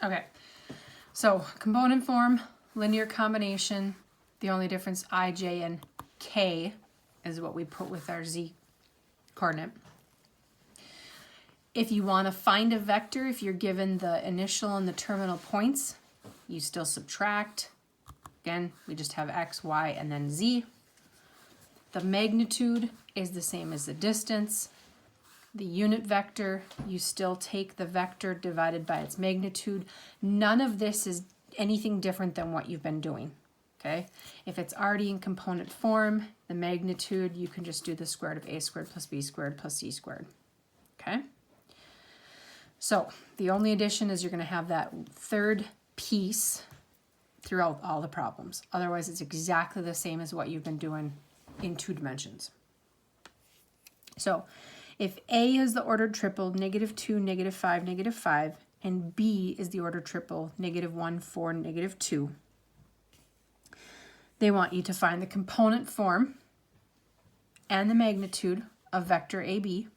Okay, so component form, linear combination. The only difference, I, j, and k, is what we put with our z coordinate. If you want to find a vector, if you're given the initial and the terminal points, you still subtract. Again, we just have x, y, and then z. The magnitude is the same as the distance. The unit vector, you still take the vector divided by its magnitude. None of this is anything different than what you've been doing. Okay, if it's already in component form, the magnitude, you can just do the square root of a squared plus b squared plus c squared. Okay, so the only addition is you're going to have that third piece throughout all the problems. Otherwise, it's exactly the same as what you've been doing in 2 dimensions. So if A is the ordered triple, -2, -5, -5, and B is the ordered triple, -1, 4, -2, they want you to find the component form and the magnitude of vector AB,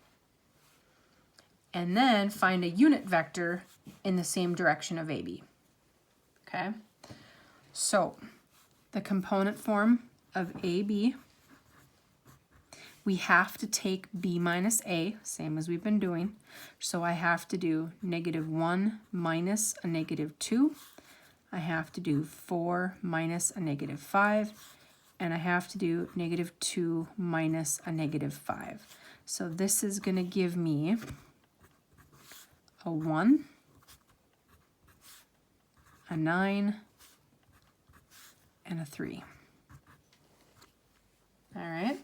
and then find a unit vector in the same direction of AB. Okay, so the component form of AB, we have to take b minus a, same as we've been doing. So I have to do -1 minus a -2. I have to do 4 minus a -5. And I have to do -2 minus a -5. So this is going to give me a 1, a 9, and a 3. All right.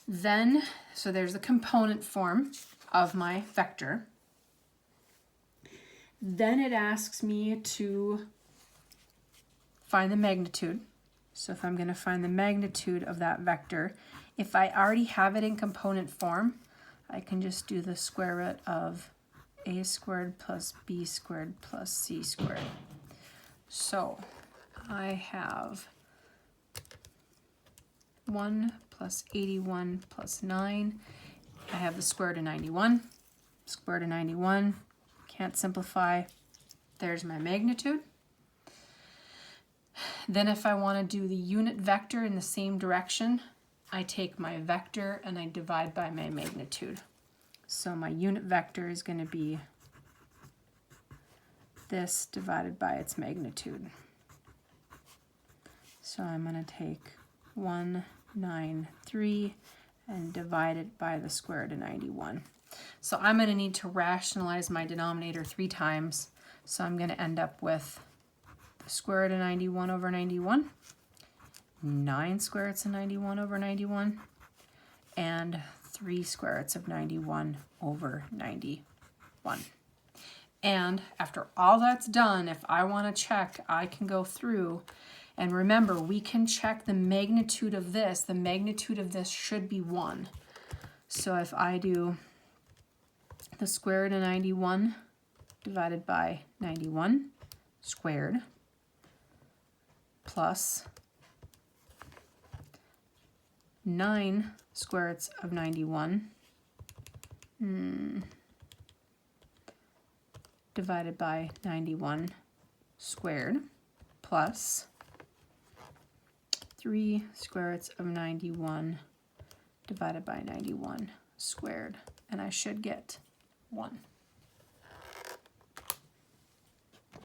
Then, so there's the component form of my vector. Then it asks me to find the magnitude. So if I'm going to find the magnitude of that vector, if I already have it in component form, I can just do the square root of a squared plus b squared plus c squared. So I have 1 plus 81 plus 9. I have the square root of 91. Square root of 91. Can't simplify. There's my magnitude. Then if I want to do the unit vector in the same direction, I take my vector and I divide by my magnitude. So my unit vector is going to be this divided by its magnitude. So I'm going to take 193 and divide it by the square root of 91. So I'm going to need to rationalize my denominator 3 times. So I'm going to end up with the square root of 91 over 91, 9 square roots of 91 over 91, and 3 square roots of 91 over 91. And after all that's done, if I want to check, I can go through. And remember, we can check the magnitude of this. The magnitude of this should be 1. So if I do the square root of 91 divided by 91 squared plus 9 square roots of 91 divided by 91 squared plus 3 square roots of 91 divided by 91 squared, and I should get 1.